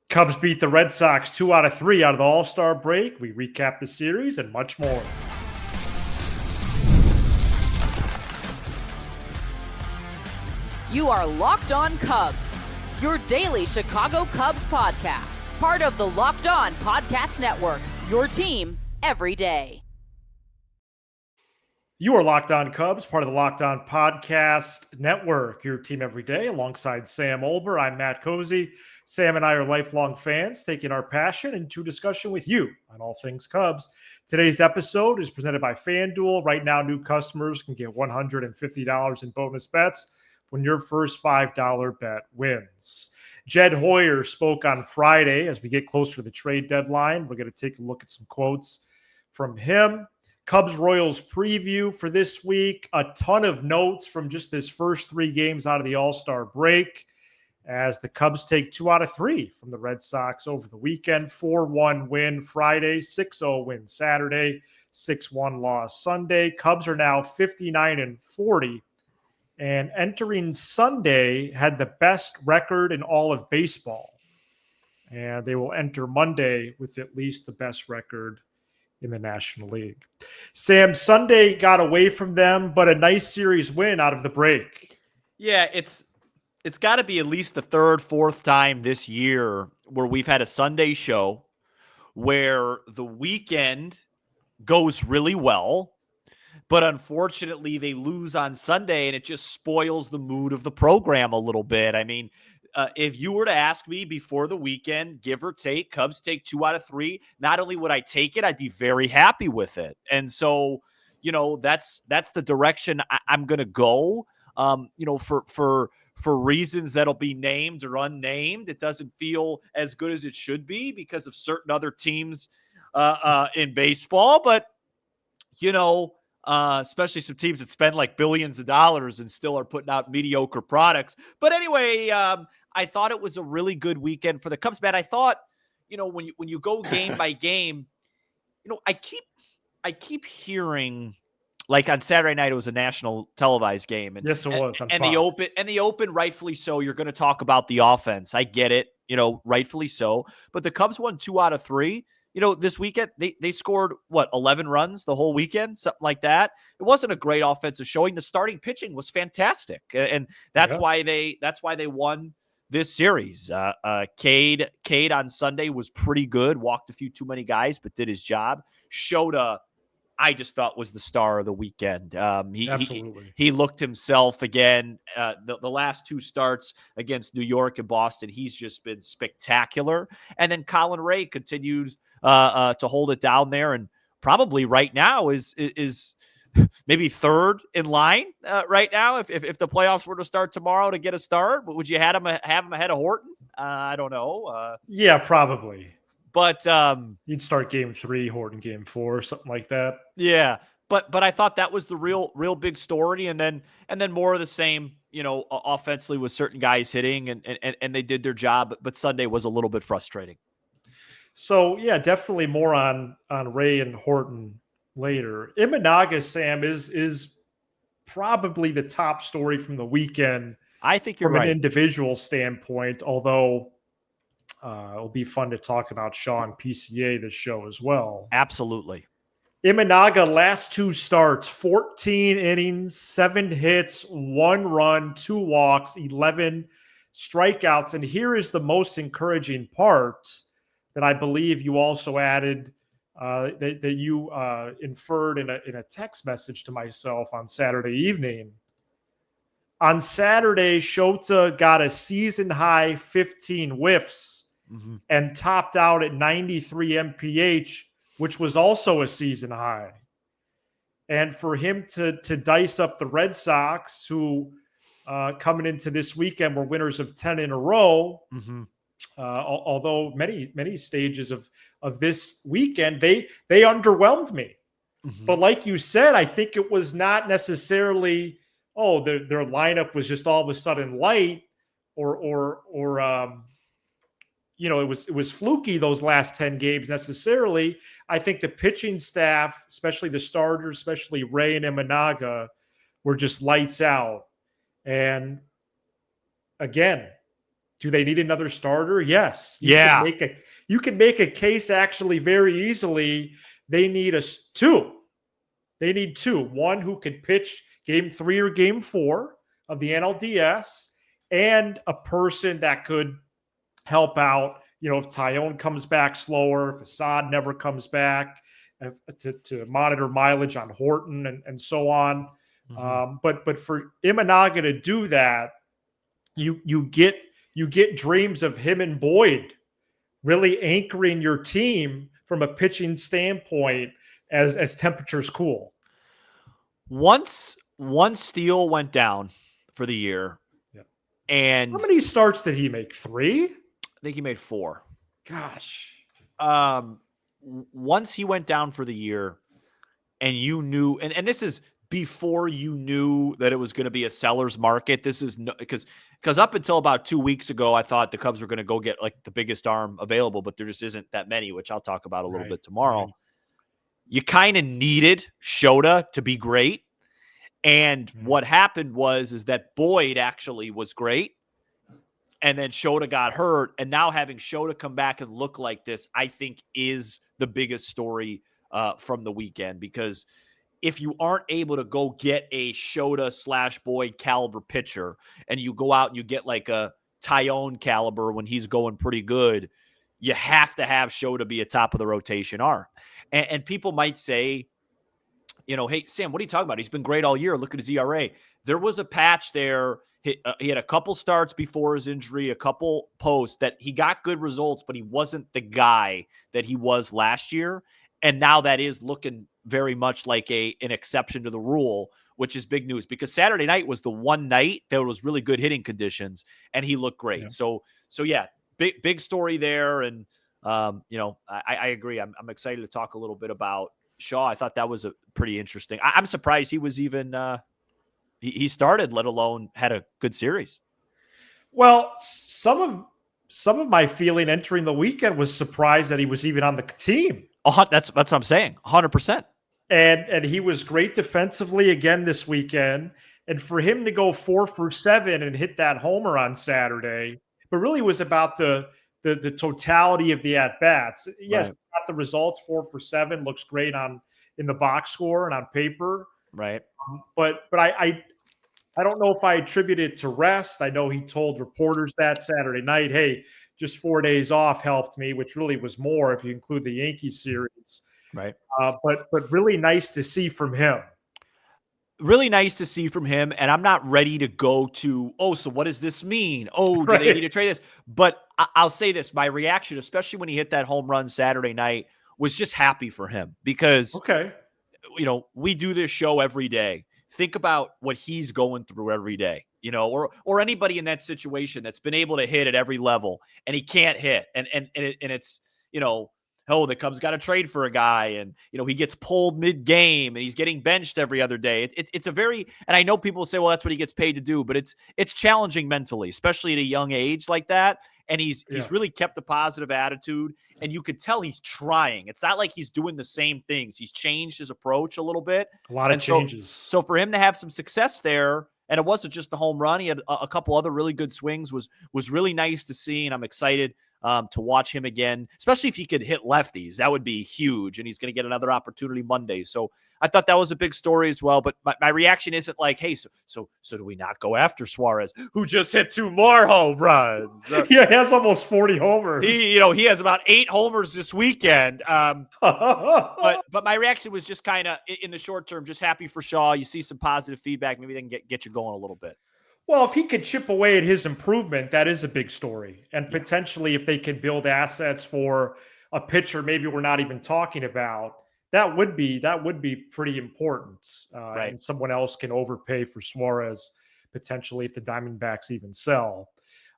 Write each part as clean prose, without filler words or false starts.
Cubs beat the Red Sox 2 out of 3 out of the All-Star break. We recap the series and much more. You are Locked On Cubs, your daily Chicago Cubs podcast. Part of the Locked On Podcast Network, your team every day. You are Locked On Cubs, part of the Locked On Podcast Network, your team every day. Alongside Sam Olber, I'm Matt Cozy. Sam and I are lifelong fans, taking our passion into discussion with you on all things Cubs. Today's episode is presented by FanDuel. Right now, new customers can get $150 in bonus bets when your first $5 bet wins. Jed Hoyer spoke on Friday. As we get closer to the trade deadline, we're going to take a look at some quotes from him. Cubs-Royals preview for this week. A ton of notes from just this first 3 games out of the All-Star break, as the Cubs take 2 out of 3 from the Red Sox over the weekend. 4-1 win Friday, 6-0 win Saturday, 6-1 loss Sunday. Cubs are now 59-40, and entering Sunday had the best record in all of baseball. And they will enter Monday with at least the best record in the National League. Sam, Sunday got away from them, but a nice series win out of the break. Yeah, it's got to be at least the third, fourth time this year where we've had a Sunday show where the weekend goes really well, but unfortunately they lose on Sunday, and it just spoils the mood of the program a little bit. I mean, if you were to ask me before the weekend, give or take, Cubs take 2 out of 3, not only would I take it, I'd be very happy with it. And so, that's the direction I'm going to go. For reasons that'll be named or unnamed, it doesn't feel as good as it should be because of certain other teams in baseball. But, especially some teams that spend like billions of dollars and still are putting out mediocre products. But anyway, I thought it was a really good weekend for the Cubs. Man, I thought, when you go game by game, I keep hearing, like on Saturday night, it was a national televised game. And, yes, it was. And the open, rightfully so. You're going to talk about the offense. I get it, rightfully so. But the Cubs won 2 out of 3. This weekend, they scored, 11 runs the whole weekend, something like that. It wasn't a great offensive showing. The starting pitching was fantastic. And that's why they won this series. Cade on Sunday was pretty good, walked a few too many guys, but did his job. Shota, I just thought was the star of the weekend. Absolutely. He looked himself again. The last 2 starts against New York and Boston, he's just been spectacular. And then Colin Ray continues to hold it down there, and probably right now is maybe third in line right now. If the playoffs were to start tomorrow to get a start, would you have him ahead of Horton? I don't know. Yeah, probably. But you'd start game 3, Horton game 4, something like that. Yeah, but I thought that was the real big story, and then more of the same. Offensively with certain guys hitting, and they did their job. But Sunday was a little bit frustrating. So yeah, definitely more on Ray and Horton later. Imanaga, Sam, is probably the top story from the weekend. I think you're from right. An individual standpoint, although it'll be fun to talk about Sean PCA this show as well. Absolutely. Imanaga, last 2 starts, 14 innings, 7 hits, 1 run, 2 walks, 11 strikeouts. And here is the most encouraging part that I believe you also added, that you inferred in a text message to myself on Saturday evening. On Saturday, Shota got a season-high 15 whiffs and topped out at 93 MPH, which was also a season high. And for him to dice up the Red Sox, who coming into this weekend were winners of 10 in a row, although many stages of this weekend, they underwhelmed me. But like you said, I think it was not necessarily, their lineup was just all of a sudden light, or it was fluky those last 10 games necessarily. I think the pitching staff, especially the starters, especially Ray and Imanaga, were just lights out. And again, Do they need another starter? Yes. Yeah. You can make a case actually very easily. They need two. They need two. One who can pitch game 3 or game 4 of the NLDS, and a person that could help out. If Tyone comes back slower, if Assad never comes back, to monitor mileage on Horton and so on. But for Imanaga to do that, you get dreams of him and Boyd really anchoring your team from a pitching standpoint as temperatures cool. Once Steele went down for the year, and how many starts did he make? 3? I think he made 4. Gosh. Once he went down for the year, and you knew, and this is before you knew that it was going to be a seller's market. This is because up until about 2 weeks ago, I thought the Cubs were going to go get like the biggest arm available, but there just isn't that many, which I'll talk about a little bit tomorrow. Right. You kind of needed Shota to be great. And what happened is that Boyd actually was great. And then Shota got hurt. And now having Shota come back and look like this, I think is the biggest story from the weekend. Because if you aren't able to go get a Shota/Boyd caliber pitcher, and you go out and you get like a Tyone caliber when he's going pretty good, you have to have Shota be a top of the rotation arm. And people might say, hey, Sam, what are you talking about? He's been great all year. Look at his ERA. There was a patch there. He had a couple starts before his injury, a couple posts that he got good results, but he wasn't the guy that he was last year. And now that is looking very much like an exception to the rule, which is big news, because Saturday night was the one night there was really good hitting conditions and he looked great. Yeah. So yeah, big story there. And, I agree. I'm excited to talk a little bit about Shaw. I thought that was a pretty interesting. I'm surprised he was even, he started, let alone had a good series. Well, some of my feeling entering the weekend was surprised that he was even on the team. That's what I'm saying. 100%. And he was great defensively again this weekend. And for him to go 4 for 7 and hit that homer on Saturday, but really was about the totality of the at-bats. Yes, right. Got the results, 4 for 7, looks great in the box score and on paper. Right. But I don't know if I attribute it to rest. I know he told reporters that Saturday night, hey, just 4 days off helped me, which really was more if you include the Yankees series. Right. But really nice to see from him. Really nice to see from him. And I'm not ready to go to, so what does this mean? Do right. They need to trade this? But I'll say this, my reaction, especially when he hit that home run Saturday night, was just happy for him because, we do this show every day. Think about what he's going through every day, or anybody in that situation that's been able to hit at every level and he can't hit. And it's, the Cubs got to trade for a guy and, he gets pulled mid-game and he's getting benched every other day. It's a very, and I know people say, well, that's what he gets paid to do, but it's challenging mentally, especially at a young age like that. And he's really kept a positive attitude, and you could tell he's trying. It's not like he's doing the same things. He's changed his approach a little bit. A lot of changes. So for him to have some success there, and it wasn't just the home run, he had a couple other really good swings, was really nice to see, and I'm excited to watch him again, especially if he could hit lefties. That would be huge, and he's going to get another opportunity Monday. So I thought that was a big story as well. But my reaction isn't like, hey, so do we not go after Suarez, who just hit 2 more home runs? He has almost 40 homers. He has about 8 homers this weekend. But my reaction was just kind of, in the short term, just happy for Shaw. You see some positive feedback. Maybe they can get you going a little bit. Well, if he could chip away at his improvement, that is a big story. And potentially if they can build assets for a pitcher maybe we're not even talking about, that would be pretty important. Right. And someone else can overpay for Suarez potentially if the Diamondbacks even sell.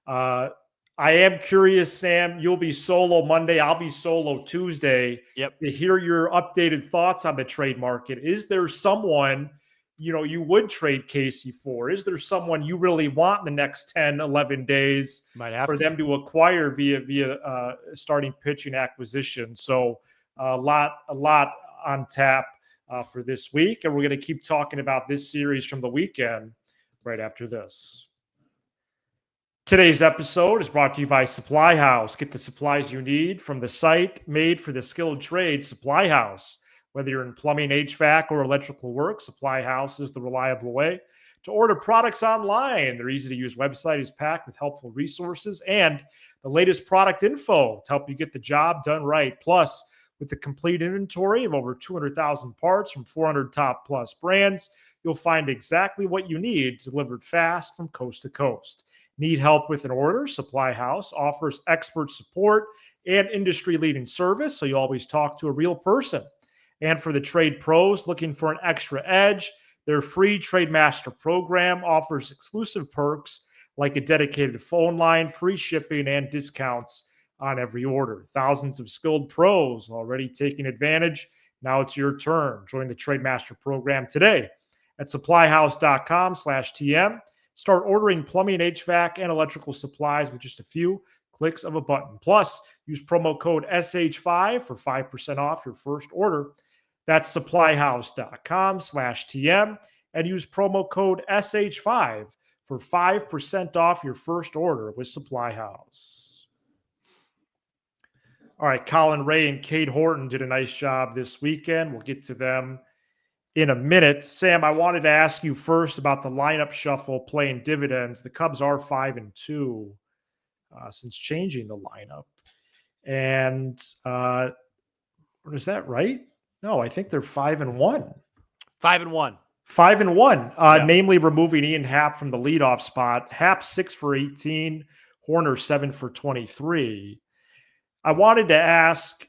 I am curious, Sam, you'll be solo Monday. I'll be solo Tuesday. Yep. To hear your updated thoughts on the trade market. Is there someone you would trade Casey for? Is there someone you really want in the next 10, 11 days for them to acquire via starting pitching acquisition? So a lot on tap for this week. And we're going to keep talking about this series from the weekend right after this. Today's episode is brought to you by Supply House. Get the supplies you need from the site made for the skilled trade, Supply House. Whether you're in plumbing, HVAC, or electrical work, Supply House is the reliable way to order products online. Their easy-to-use website is packed with helpful resources and the latest product info to help you get the job done right. Plus, with the complete inventory of over 200,000 parts from 400 top plus brands, you'll find exactly what you need delivered fast from coast to coast. Need help with an order? Supply House offers expert support and industry-leading service, so you always talk to a real person. And for the trade pros looking for an extra edge, their free Trade Master program offers exclusive perks like a dedicated phone line, free shipping, and discounts on every order. Thousands of skilled pros already taking advantage. Now it's your turn. Join the Trade Master program today at supplyhouse.com/TM. Start ordering plumbing, HVAC, and electrical supplies with just a few clicks of a button. Plus, use promo code SH5 for 5% off your first order. That's supplyhouse.com/TM and use promo code SH5 for 5% off your first order with Supply House. All right, Colin Ray and Kate Horton did a nice job this weekend. We'll get to them in a minute. Sam, I wanted to ask you first about the lineup shuffle playing dividends. The Cubs are 5-2 since changing the lineup. And is that right? No, I think they're 5-1. 5-1. 5-1, Yeah. Namely removing Ian Happ from the leadoff spot. Happ 6 for 18, Horner 7 for 23. I wanted to ask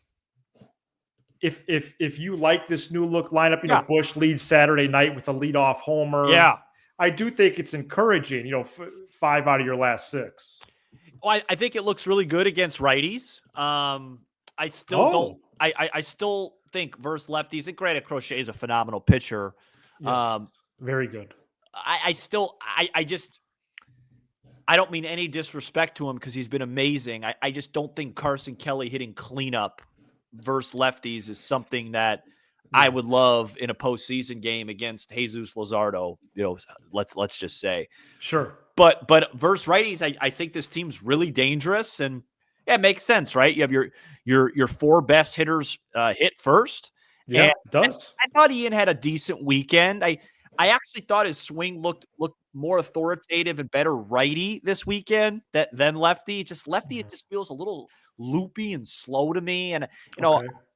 if you like this new look lineup. You know, Bush leads Saturday night with a leadoff homer. Yeah, I do think it's encouraging. 5 out of your last 6. Well, I think it looks really good against righties. I still don't. I still think versus lefties. And granted, Crochet is a phenomenal pitcher. Yes, very good. I don't mean any disrespect to him because he's been amazing. I just don't think Carson Kelly hitting cleanup versus lefties is something that I would love in a postseason game against Jesus Luzardo. Let's just say. Sure. But versus righties, I think this team's really dangerous, and yeah, it makes sense, right? You have your 4 best hitters hit first. Yeah, it does. I thought Ian had a decent weekend. I actually thought his swing looked more authoritative and better righty this weekend than lefty. Just lefty, it just feels a little loopy and slow to me. And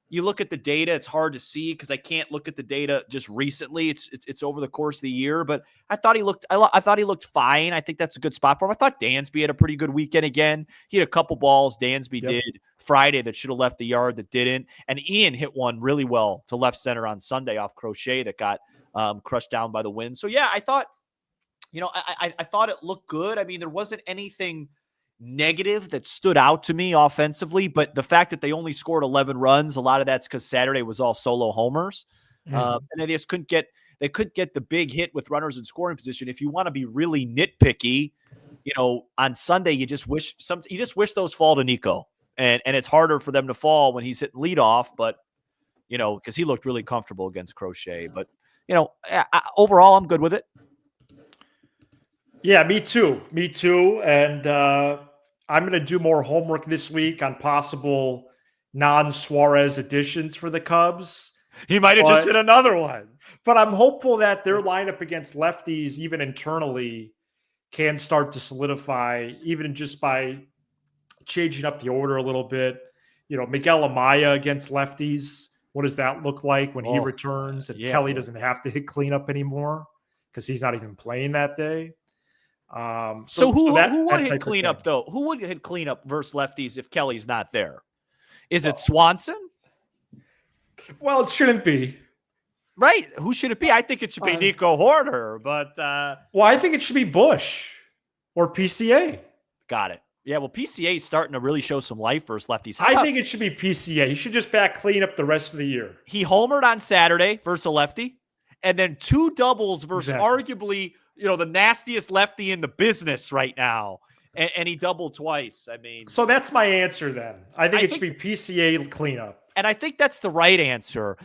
you look at the data, it's hard to see because I can't look at the data just recently. It's over the course of the year, but I thought he looked fine. I think that's a good spot for him. I thought Dansby had a pretty good weekend again. He had a couple balls Dansby did Friday that should have left the yard that didn't, and Ian hit one really well to left center on Sunday off Crochet that got crushed down by the wind. So yeah, I thought, I thought it looked good. I mean, there wasn't anything negative that stood out to me offensively, but the fact that they only scored 11 runs, a lot of that's because Saturday was all solo homers. And they just couldn't get the big hit with runners in scoring position. If you want to be really nitpicky, on Sunday, you just wish those fall to Nico, and it's harder for them to fall when he's hitting leadoff, but because he looked really comfortable against Crochet, but overall I'm good with it. Yeah, me too. And I'm going to do more homework this week on possible non-Suarez additions for the Cubs. He might have just hit another one. But I'm hopeful that their lineup against lefties, even internally, can start to solidify, even just by changing up the order a little bit. Miguel Amaya against lefties. What does that look like when he returns and Kelly doesn't have to hit cleanup anymore because he's not even playing that day? So who would hit cleanup though? Who would hit cleanup versus lefties if Kelly's not there? Is it Swanson? Well, it shouldn't be. Right. Who should it be? I think it should be Nico Horner, but I think it should be Bush or PCA. Got it. Yeah, well, PCA is starting to really show some life versus lefties. I think it should be PCA. He should just back clean up the rest of the year. He homered on Saturday versus a lefty, and then 2 doubles versus arguably the nastiest lefty in the business right now, and he doubled twice. I mean, so that's my answer then. I think it should be PCA cleanup, and I think that's the right answer.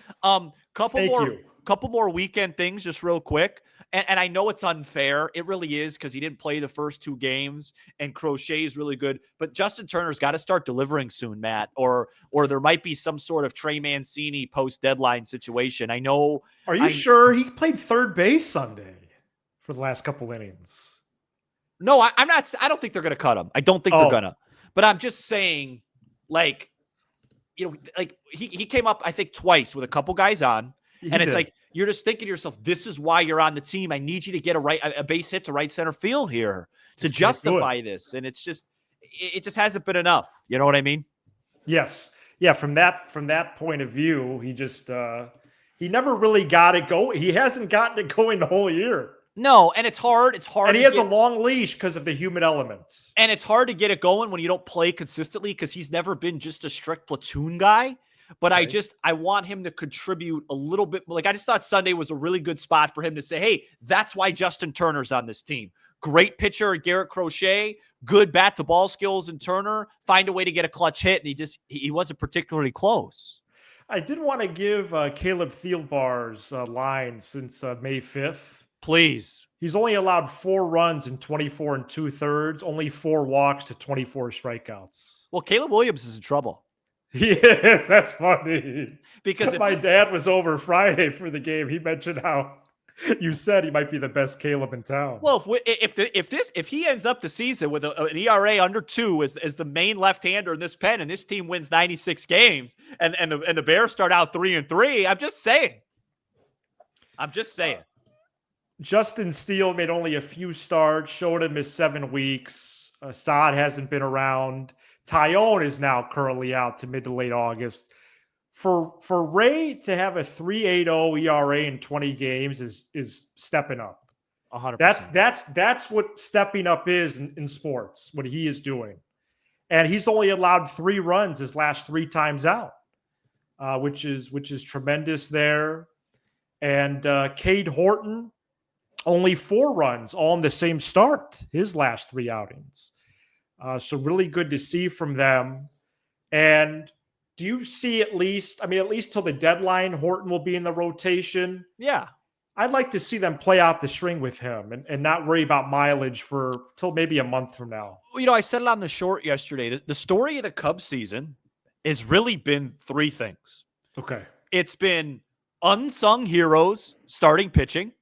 Couple more weekend things, just real quick. And I know it's unfair. It really is because he didn't play the first 2 games, and Crochet is really good. But Justin Turner's got to start delivering soon, Matt, or there might be some sort of Trey Mancini post-deadline situation. I know. Are you sure he played third base Sunday for the last couple innings? No, I'm not. I don't think they're going to cut him. I don't think they're going to. But I'm just saying, like, he came up, I think, twice with a couple guys on. And it's like, you're just thinking to yourself, this is why you're on the team. I need you to get a base hit to right center field here to justify this. And it just hasn't been enough. You know what I mean? Yes. Yeah. From that point of view, he just, he never really got it going. He hasn't gotten it going the whole year. No, and it's hard. It's hard. And he has a long leash because of the human elements. And it's hard to get it going when you don't play consistently because he's never been just a strict platoon guy. But right. I want him to contribute a little bit. Like, I just thought Sunday was a really good spot for him to say, hey, that's why Justin Turner's on this team. Great pitcher, Garrett Crochet, good bat to ball skills in Turner, find a way to get a clutch hit. And he wasn't particularly close. I did want to give Caleb Thielbar's line since May 5th. Please. He's only allowed 4 runs in 24 2/3, only 4 walks to 24 strikeouts. Well, Caleb Williams is in trouble. Yes, that's funny. Because my dad was over Friday for the game. He mentioned how you said he might be the best Caleb in town. Well, if he ends up the season with an ERA under 2 as the main left-hander in this pen, and this team wins 96 games, and the Bears start out 3-3, I'm just saying. Justin Steele made only a few starts, showed him his 7 weeks. Saad hasn't been around. Tyone is now currently out to mid to late August. For Ray to have a 3.80 ERA in 20 games is stepping up. 100%. That's what stepping up is in sports, what he is doing. And he's only allowed 3 runs his last 3 times out, which is tremendous there. And Cade Horton, only 4 runs, all in the same start, his last 3 outings. So really good to see from them. And do you see at least till the deadline, Horton will be in the rotation? Yeah. I'd like to see them play out the string with him and not worry about mileage till maybe a month from now. Well, I said it on the short yesterday. The story of the Cubs season has really been 3 things. Okay. It's been unsung heroes starting pitching,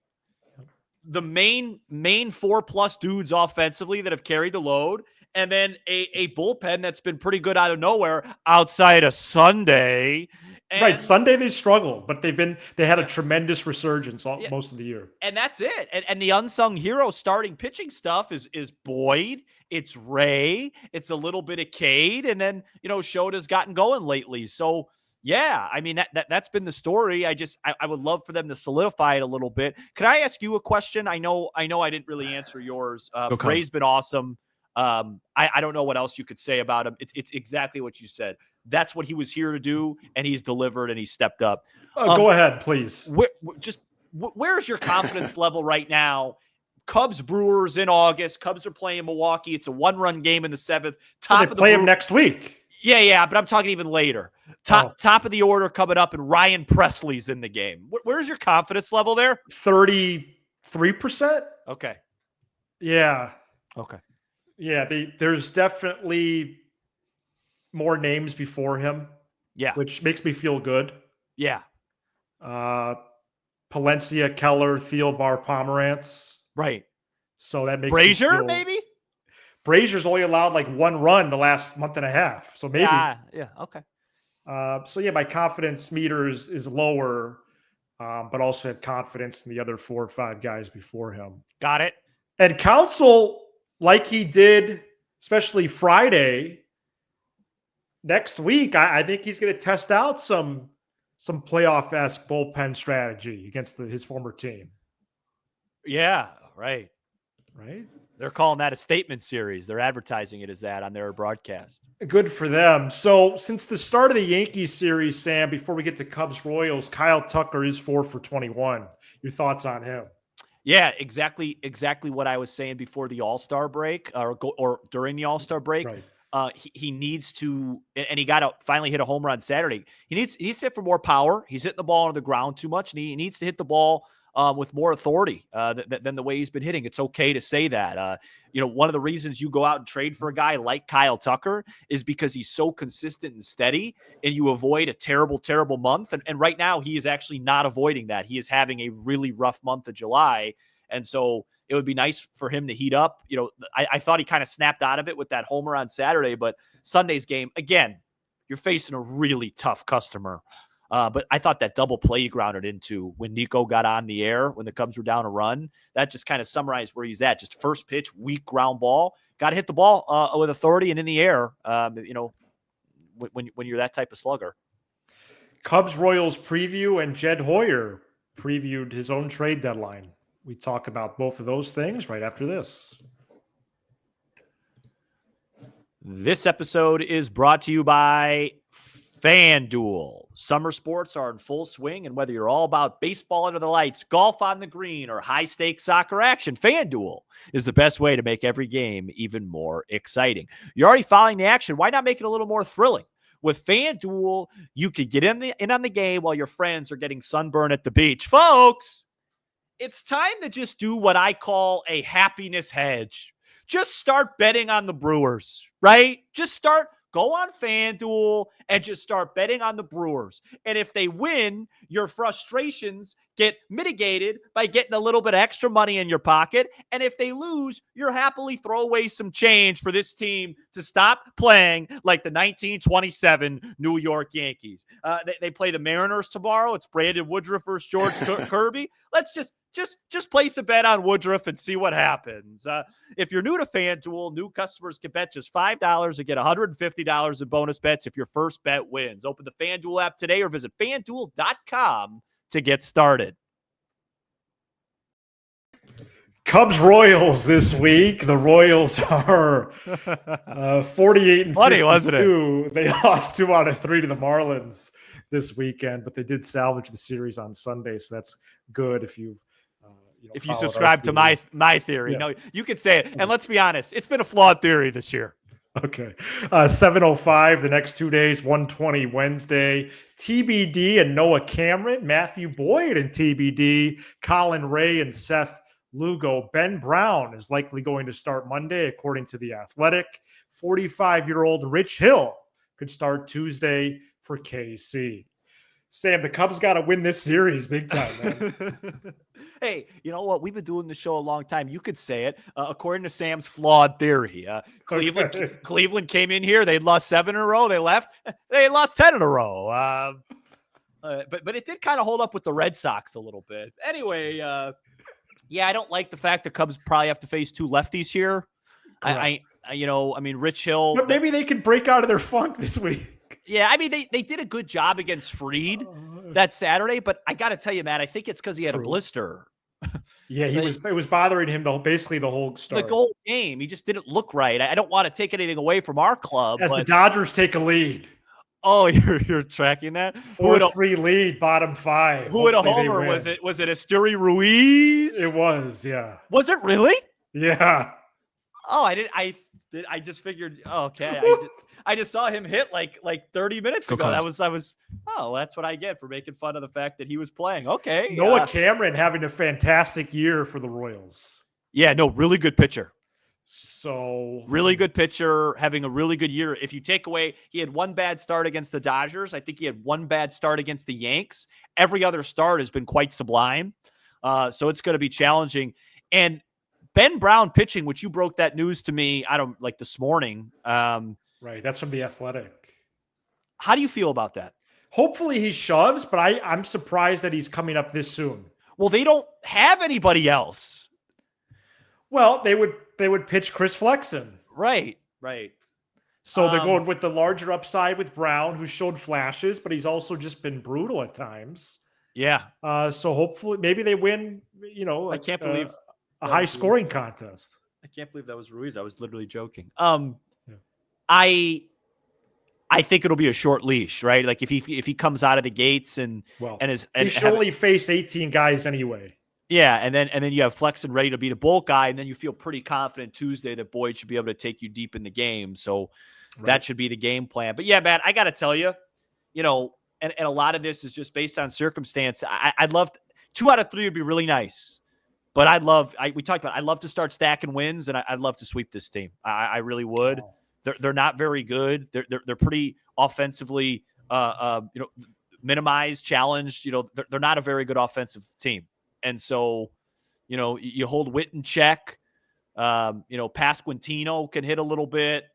the main 4+ dudes offensively that have carried the load, and then a bullpen that's been pretty good out of nowhere outside of Sunday. And, right. Sunday they struggled, but they had a tremendous resurgence most of the year. And that's it. And the unsung hero starting pitching stuff is Boyd, it's Ray, it's a little bit of Cade, and then, Shota's gotten going lately. So yeah, I mean, that's been the story. I would love for them to solidify it a little bit. Could I ask you a question? I know I didn't really answer yours. Ray's been awesome. I don't know what else you could say about him. It's exactly what you said. That's what he was here to do, and he's delivered, and he stepped up. Go ahead, please. Where's your confidence level right now? Cubs Brewers in August. Cubs are playing Milwaukee. It's a 1-run game in the 7th. They play him next week. Yeah, but I'm talking even later. Top of the order coming up, and Ryan Presley's in the game. Where's your confidence level there? 33%. Okay. Yeah. Okay. Yeah, there's definitely more names before him. Yeah. Which makes me feel good. Yeah. Palencia, Keller, Thielbar, Pomerantz. Right. So that makes Brazier, maybe? Brazier's only allowed like 1 run the last month and a half. So maybe. Yeah. Okay. So yeah, my confidence meter is lower, but also had confidence in the other 4 or 5 guys before him. Got it. And Counsell, like he did, especially Friday, next week, I think he's going to test out some playoff-esque bullpen strategy against his former team. Yeah, right. Right? They're calling that a statement series. They're advertising it as that on their broadcast. Good for them. So since the start of the Yankees series, Sam, before we get to Cubs-Royals, Kyle Tucker is 4 for 21. Your thoughts on him? Yeah, exactly what I was saying before the All-Star break or during the All-Star break. Right. He needs to, and he got to finally hit a home run Saturday. He needs to hit for more power. He's hitting the ball on the ground too much, and he needs to hit the ball with more authority than the way he's been hitting. It's okay to say that. One of the reasons you go out and trade for a guy like Kyle Tucker is because he's so consistent and steady, and you avoid a terrible, terrible month. And right now, he is actually not avoiding that. He is having a really rough month of July. And so it would be nice for him to heat up. I thought he kind of snapped out of it with that homer on Saturday, but Sunday's game, again, you're facing a really tough customer. But I thought that double play he grounded into when Nico got on the air, when the Cubs were down a run, that just kind of summarized where he's at. Just first pitch, weak ground ball. Got to hit the ball with authority and in the air, when you're that type of slugger. Cubs-Royals preview, and Jed Hoyer previewed his own trade deadline. We talk about both of those things right after this. This episode is brought to you by FanDuel. Summer sports are in full swing, and whether you're all about baseball under the lights, golf on the green, or high-stakes soccer action, FanDuel is the best way to make every game even more exciting. You're already following the action. Why not make it a little more thrilling? With FanDuel, you could get in on the game while your friends are getting sunburned at the beach. Folks, it's time to just do what I call a happiness hedge. Just start betting on the Brewers, right? Go on FanDuel and just start betting on the Brewers. And if they win, your frustrations get mitigated by getting a little bit of extra money in your pocket. And if they lose, you'll happily throw away some change for this team to stop playing like the 1927 New York Yankees. They play the Mariners tomorrow. It's Brandon Woodruff versus George Kirby. Let's just place a bet on Woodruff and see what happens. If you're new to FanDuel, new customers can bet just $5 and get $150 in bonus bets if your first bet wins. Open the FanDuel app today or visit FanDuel.com to get started. Cubs-Royals this week. The Royals are 48 and 52. Funny, wasn't it? They lost 2 out of 3 to the Marlins this weekend, but they did salvage the series on Sunday, so that's good if you subscribe to my theory. Yeah. No, you could say it. And let's be honest, it's been a flawed theory this year. Okay. 7:05 the next 2 days, 1:20 Wednesday. TBD and Noah Cameron, Matthew Boyd and TBD, Colin Ray and Seth Lugo. Ben Brown is likely going to start Monday, according to The Athletic. 45-year-old Rich Hill could start Tuesday for KC. Sam, the Cubs got to win this series big time, man. Hey, you know what? We've been doing the show a long time. You could say it. According to Sam's flawed theory, Cleveland came in here. They lost 7 in a row. They left. They lost 10 in a row. But it did kind of hold up with the Red Sox a little bit. Anyway, I don't like the fact the Cubs probably have to face 2 lefties here. Rich Hill. But maybe they can break out of their funk this week. Yeah, I mean, they did a good job against Fried that Saturday, but I got to tell you, Matt, I think it's because he had a blister. Yeah, it was bothering him basically the whole start. The whole game. He just didn't look right. I don't want to take anything away from our club. As the Dodgers take a lead. Oh, you're tracking that? 4-3 lead, bottom 5. Who had a homer? Was it Asturi Ruiz? It was, yeah. Was it really? Yeah. Oh, I just figured. Oh, okay. I just saw him hit like 30 minutes ago. That's what I get for making fun of the fact that he was playing. Okay. Noah Cameron having a fantastic year for the Royals. Yeah, no, really good pitcher. So really good pitcher, having a really good year. If you take away, he had 1 bad start against the Dodgers. I think he had 1 bad start against the Yanks. Every other start has been quite sublime. So it's going to be challenging. And Ben Brown pitching, which you broke that news to me, this morning. Right. That's from The Athletic. How do you feel about that? Hopefully he shoves, but I'm surprised that he's coming up this soon. Well, they don't have anybody else. Well, they would pitch Chris Flexen. Right. So they're going with the larger upside with Brown, who showed flashes, but he's also just been brutal at times. Yeah. So hopefully maybe they win, I can't believe a high scoring contest. I can't believe that was Ruiz. I was literally joking. Yeah. I think it'll be a short leash, right? Like if he comes out of the gates he should only face 18 guys anyway. Yeah, and then you have Flexen ready to be the bulk guy, and then you feel pretty confident Tuesday that Boyd should be able to take you deep in the game. So that should be the game plan. But yeah, man, I got to tell you, and a lot of this is just based on circumstance. I'd love 2 out of 3 would be really nice. But I'd love to start stacking wins, and I'd love to sweep this team. I really would. Wow. They're not very good. They're pretty offensively, minimized, challenged. They're not a very good offensive team. And so, you hold Witt in check. Pasquantino can hit a little bit.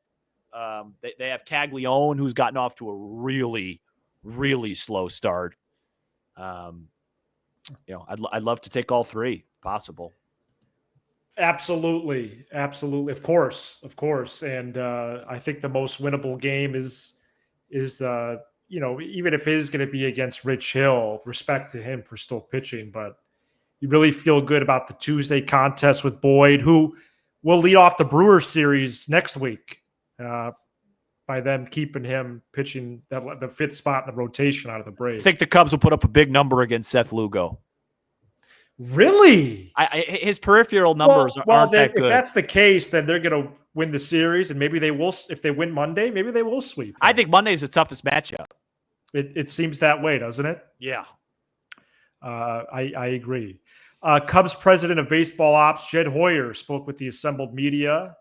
They have Caglione, who's gotten off to a really, really slow start. I'd love to take all 3 if possible. Absolutely. Of course. And I think the most winnable game is even if it is going to be against Rich Hill, respect to him for still pitching, but you really feel good about the Tuesday contest with Boyd, who will lead off the Brewers series next week by them keeping him pitching the 5th spot in the rotation out of the Braves. I think the Cubs will put up a big number against Seth Lugo. Really? His peripheral numbers aren't that good. If that's the case, then they're going to win the series, and maybe they will. If they win Monday, maybe they will sweep them. I think Monday's the toughest matchup. It seems that way, doesn't it? Yeah. I agree. Cubs president of baseball ops, Jed Hoyer, spoke with the assembled media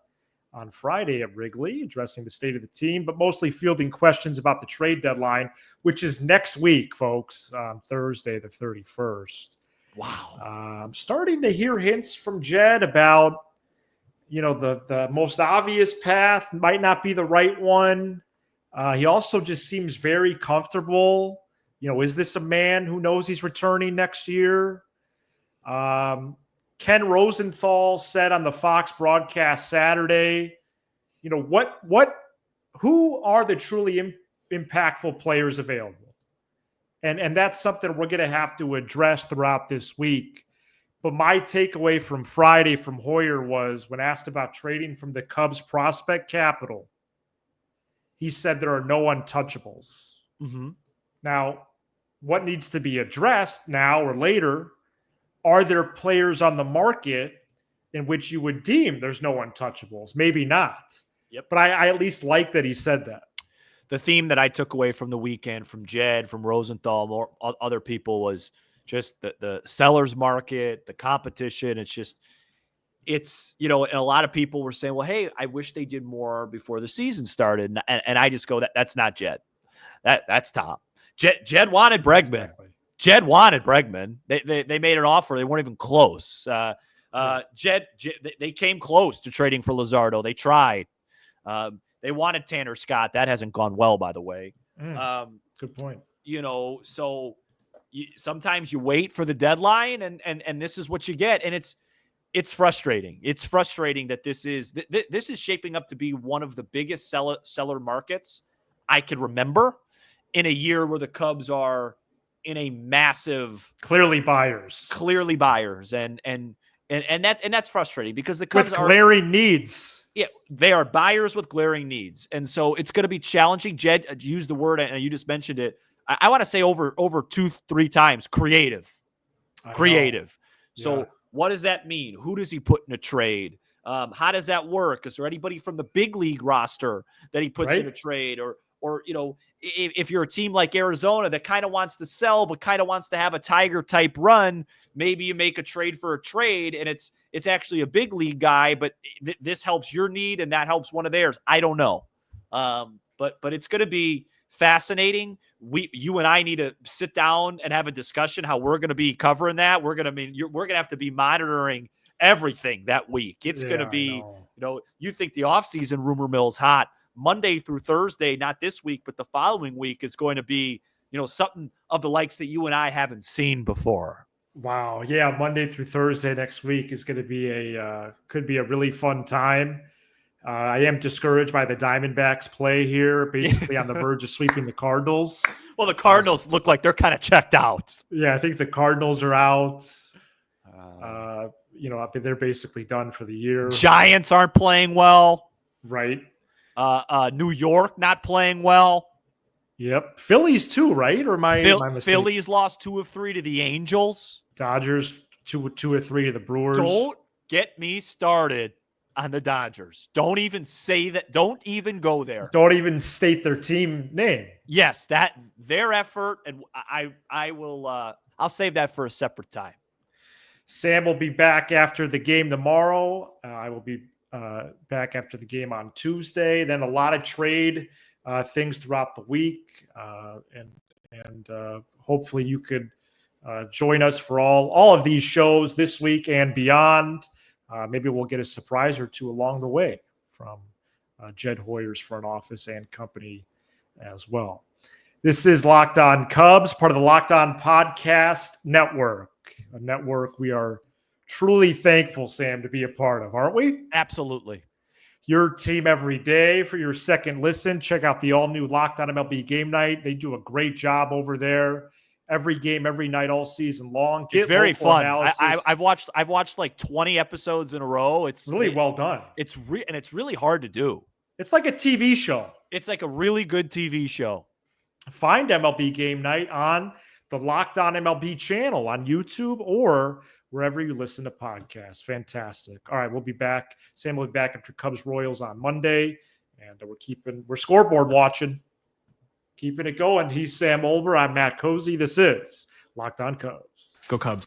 on Friday at Wrigley, addressing the state of the team, but mostly fielding questions about the trade deadline, which is next week, folks, on Thursday, the 31st. Wow. I'm starting to hear hints from Jed about, the most obvious path might not be the right one. He also just seems very comfortable. Is this a man who knows he's returning next year? Ken Rosenthal said on the Fox broadcast Saturday, who are the truly impactful players available? And that's something we're going to have to address throughout this week. But my takeaway from Friday from Hoyer was, when asked about trading from the Cubs prospect capital, he said there are no untouchables. Mm-hmm. Now, what needs to be addressed now or later, are there players on the market in which you would deem there's no untouchables? Maybe not. Yep. But I at least like that he said that. The theme that I took away from the weekend from Jed, from Rosenthal, more other people, was just the seller's market, the competition. It's and a lot of people were saying, well, hey, I wish they did more before the season started. And I just go, that's not Jed. That's Tom. Jed wanted Bregman. Exactly. Jed wanted Bregman. They made an offer. They weren't even close. Jed, they came close to trading for Luzardo. They tried. They wanted Tanner Scott. That hasn't gone well, by the way. Good point. So sometimes you wait for the deadline, and this is what you get. And it's frustrating. It's frustrating that this is shaping up to be one of the biggest seller markets I could remember in a year where the Cubs are in a massive clearly buyers, and that's frustrating because the Cubs with glaring needs. Yeah, they are buyers with glaring needs. And so it's going to be challenging. Jed used the word, and you just mentioned it. I want to say over 2-3 times, creative. So what does that mean? Who does he put in a trade? How does that work? Is there anybody from the big league roster that he puts in a trade? Or if you're a team like Arizona that kind of wants to sell but kind of wants to have a Tiger type run, maybe you make a trade for a trade and it's actually a big league guy, but this helps your need and that helps one of theirs. I don't know. But it's going to be fascinating. You and I need to sit down and have a discussion how we're going to be covering that. We're going to have to be monitoring everything that week. It's going to be, you think the offseason rumor mill is hot. Monday through Thursday, not this week, but the following week is going to be, something of the likes that you and I haven't seen before. Wow. Yeah. Monday through Thursday next week is going to be could be a really fun time. I am discouraged by the Diamondbacks play here, basically on the verge of sweeping the Cardinals. Well, the Cardinals look like they're kind of checked out. Yeah. I think the Cardinals are out. They're basically done for the year. Giants aren't playing well. Right. New York not playing well. Yep. Phillies too, right? Or my Phillies lost 2 of 3 to the Angels. Dodgers 2 or 3 to the Brewers. Don't get me started on the Dodgers. Don't even say that. Don't even go there. Don't even state their team name. Yes, that their effort, and I will I'll save that for a separate time. Sam will be back after the game tomorrow. I will be back after the game on Tuesday. Then a lot of trade things throughout the week, and hopefully you could join us for all of these shows this week and beyond. Maybe we'll get a surprise or two along the way from Jed Hoyer's front office and company as well. This is Locked On Cubs, part of the Locked On Podcast Network, a network we are truly thankful, Sam, to be a part of, aren't we? Absolutely. Your team every day. For your second listen, check out the all-new Locked On MLB Game Night. They do a great job over there. Every game, every night, all season long. It's very fun. I've watched like 20 episodes in a row. It's really well done. And it's really hard to do. It's like a TV show. It's like a really good TV show. Find MLB Game Night on the Locked On MLB channel on YouTube or wherever you listen to podcasts. Fantastic. All right, we'll be back. Sam will be back after Cubs Royals on Monday, and we're scoreboard watching, keeping it going. He's Sam Olber. I'm Matt Cozy. This is Locked On Cubs. Go Cubs.